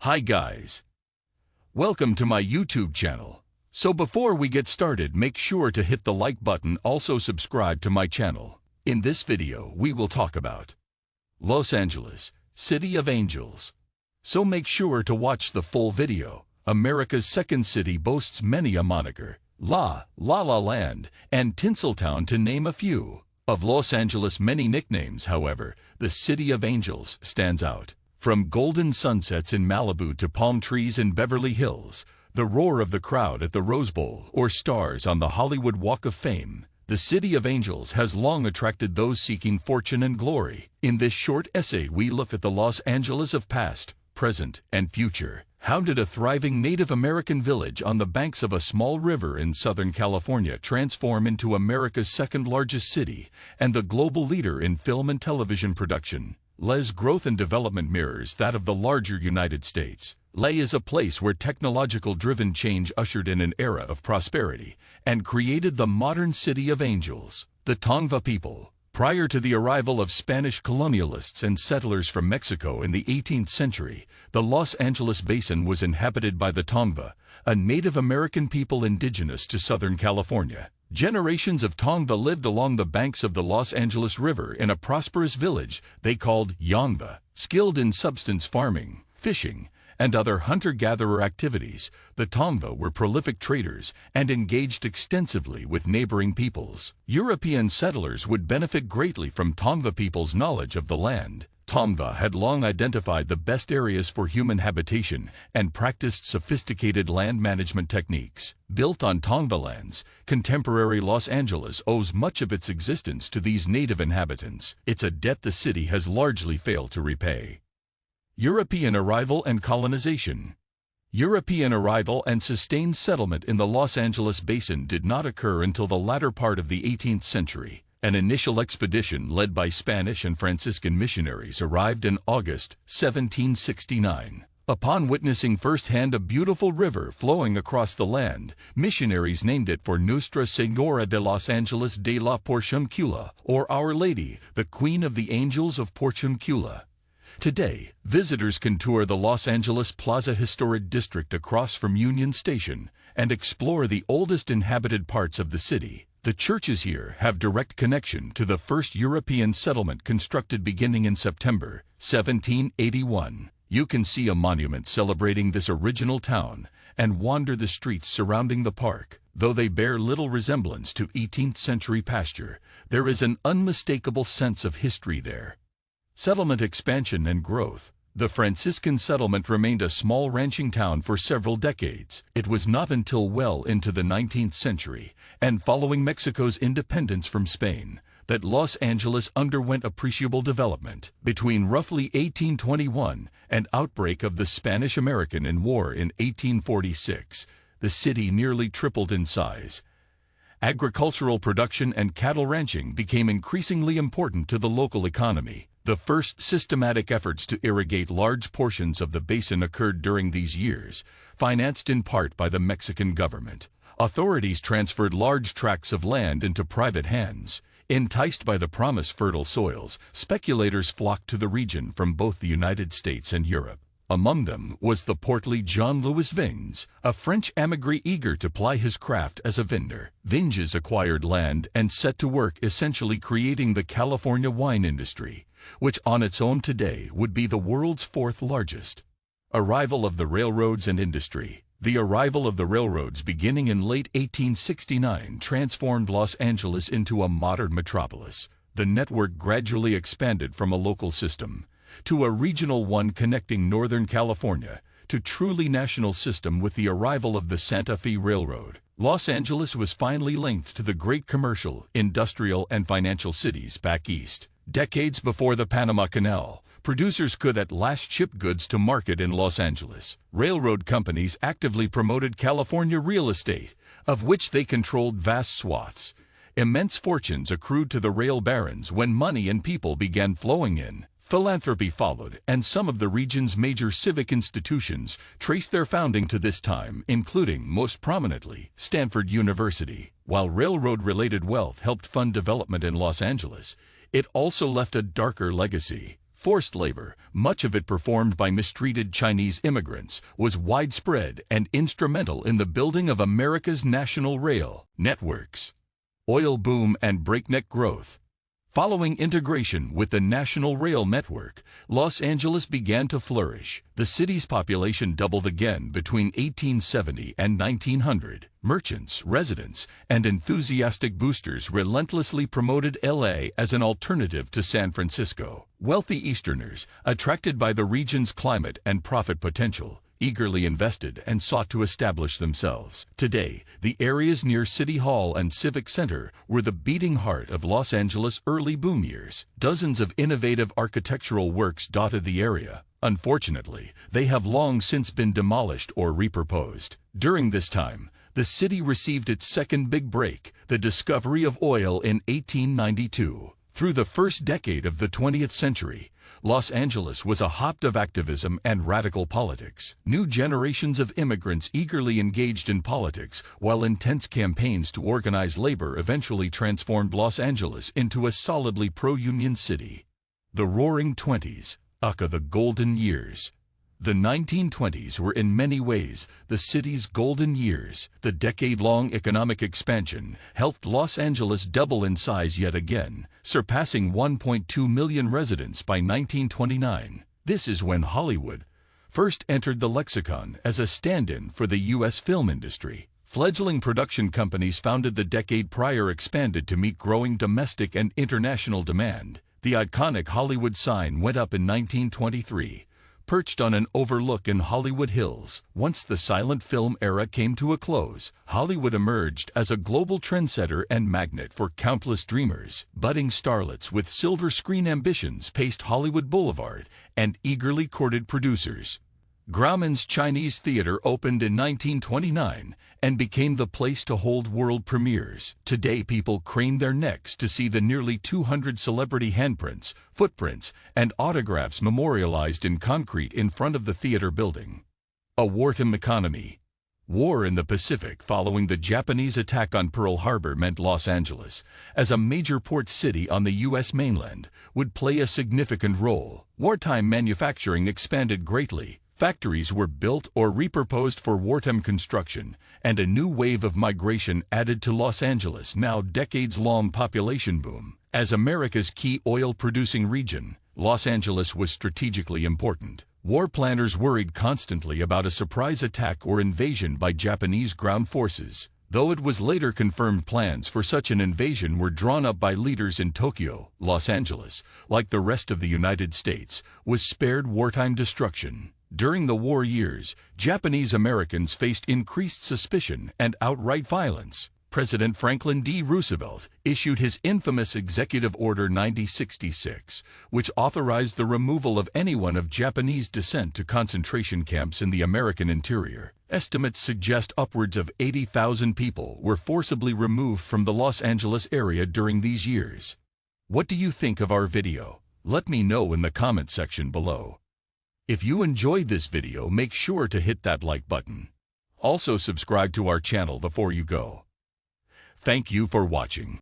Hi guys, welcome to my YouTube channel. So before we get started, make sure to hit the like button, also subscribe to my channel. In this video, we will talk about Los Angeles, City of Angels. So make sure to watch the full video. America's second city boasts many a moniker, La La Land, and Tinseltown to name a few. Of Los Angeles' many nicknames, however, the City of Angels stands out. From golden sunsets in Malibu to palm trees in Beverly Hills, the roar of the crowd at the Rose Bowl, or stars on the Hollywood Walk of Fame, the City of Angels has long attracted those seeking fortune and glory. In this short essay, we look at the Los Angeles of past, present, and future. How did a thriving Native American village on the banks of a small river in Southern California transform into America's second-largest city and the global leader in film and television production? LA's growth and development mirrors that of the larger United States. LA is a place where technological-driven change ushered in an era of prosperity and created the modern City of Angels. The Tongva people. Prior to the arrival of Spanish colonialists and settlers from Mexico in the 18th century, the Los Angeles Basin was inhabited by the Tongva, a Native American people indigenous to Southern California. Generations of Tongva lived along the banks of the Los Angeles River in a prosperous village they called Yongva. Skilled in subsistence farming, fishing, and other hunter-gatherer activities, the Tongva were prolific traders and engaged extensively with neighboring peoples. European settlers would benefit greatly from Tongva people's knowledge of the land. Tongva had long identified the best areas for human habitation and practiced sophisticated land management techniques. Built on Tongva lands, contemporary Los Angeles owes much of its existence to these native inhabitants. It's a debt the city has largely failed to repay. European arrival and colonization. European arrival and sustained settlement in the Los Angeles Basin did not occur until the latter part of the 18th century. An initial expedition led by Spanish and Franciscan missionaries arrived in August 1769. Upon witnessing firsthand a beautiful river flowing across the land, missionaries named it for Nuestra Señora de Los Angeles de la Porciuncula, or Our Lady, the Queen of the Angels of Porciuncula. Today, visitors can tour the Los Angeles Plaza Historic District across from Union Station and explore the oldest inhabited parts of the city. The churches here have direct connection to the first European settlement constructed beginning in September 1781. You can see a monument celebrating this original town and wander the streets surrounding the park. Though they bear little resemblance to 18th century pasture, there is an unmistakable sense of history there. Settlement expansion and growth. The Franciscan settlement remained a small ranching town for several decades. It was not until well into the 19th century, and following Mexico's independence from Spain, that Los Angeles underwent appreciable development. Between roughly 1821 and outbreak of the Spanish-American War in 1846, the city nearly tripled in size. Agricultural production and cattle ranching became increasingly important to the local economy. The first systematic efforts to irrigate large portions of the basin occurred during these years, financed in part by the Mexican government. Authorities transferred large tracts of land into private hands. Enticed by the promised fertile soils, speculators flocked to the region from both the United States and Europe. Among them was the portly John Louis Vinges, a French émigré eager to ply his craft as a vender. Vinges acquired land and set to work essentially creating the California wine industry, which on its own today would be the world's fourth largest. Arrival of the railroads and industry. The arrival of the railroads beginning in late 1869 transformed Los Angeles into a modern metropolis. The network gradually expanded from a local system to a regional one connecting Northern California to truly national system with the arrival of the Santa Fe Railroad. Los Angeles was finally linked to the great commercial, industrial, and financial cities back east. Decades before the Panama Canal, producers could at last ship goods to market in Los Angeles. Railroad companies actively promoted California real estate, of which they controlled vast swaths. Immense fortunes accrued to the rail barons when money and people began flowing in. Philanthropy followed, and some of the region's major civic institutions traced their founding to this time, including, most prominently, Stanford University. While railroad-related wealth helped fund development in Los Angeles, it also left a darker legacy. Forced labor, much of it performed by mistreated Chinese immigrants, was widespread and instrumental in the building of America's national rail networks. Oil boom and breakneck growth. Following integration with the National Rail Network, Los Angeles began to flourish. The city's population doubled again between 1870 and 1900. Merchants, residents, and enthusiastic boosters relentlessly promoted LA as an alternative to San Francisco. Wealthy Easterners, attracted by the region's climate and profit potential, eagerly invested and sought to establish themselves. Today, the areas near City Hall and Civic Center were the beating heart of Los Angeles' early boom years. Dozens of innovative architectural works dotted the area. Unfortunately, they have long since been demolished or repurposed. During this time, the city received its second big break, the discovery of oil in 1892. Through the first decade of the 20th century, Los Angeles was a hotbed of activism and radical politics. New generations of immigrants eagerly engaged in politics, while intense campaigns to organize labor eventually transformed Los Angeles into a solidly pro-union city. The Roaring Twenties, aka the Golden Years. The 1920s were in many ways the city's golden years. The decade-long economic expansion helped Los Angeles double in size yet again, surpassing 1.2 million residents by 1929. This is when Hollywood first entered the lexicon as a stand-in for the U.S. film industry. Fledgling production companies founded the decade prior expanded to meet growing domestic and international demand. The iconic Hollywood sign went up in 1923. Perched on an overlook in Hollywood Hills. Once the silent film era came to a close, Hollywood emerged as a global trendsetter and magnet for countless dreamers. Budding starlets with silver screen ambitions paced Hollywood Boulevard and eagerly courted producers. Grauman's Chinese Theater opened in 1929 and became the place to hold world premieres. Today, people crane their necks to see the nearly 200 celebrity handprints, footprints, and autographs memorialized in concrete in front of the theater building. A wartime economy. War in the Pacific following the Japanese attack on Pearl Harbor meant Los Angeles, as a major port city on the U.S. mainland, would play a significant role. Wartime manufacturing expanded greatly. Factories were built or repurposed for wartime construction, and a new wave of migration added to Los Angeles' now decades-long population boom. As America's key oil-producing region, Los Angeles was strategically important. War planners worried constantly about a surprise attack or invasion by Japanese ground forces. Though it was later confirmed plans for such an invasion were drawn up by leaders in Tokyo, Los Angeles, like the rest of the United States, was spared wartime destruction. During the war years, Japanese Americans faced increased suspicion and outright violence. President Franklin D. Roosevelt issued his infamous Executive Order 9066, which authorized the removal of anyone of Japanese descent to concentration camps in the American interior. Estimates suggest upwards of 80,000 people were forcibly removed from the Los Angeles area during these years. What do you think of our video? Let me know in the comment section below. If you enjoyed this video, make sure to hit that like button. Also subscribe to our channel before you go. Thank you for watching.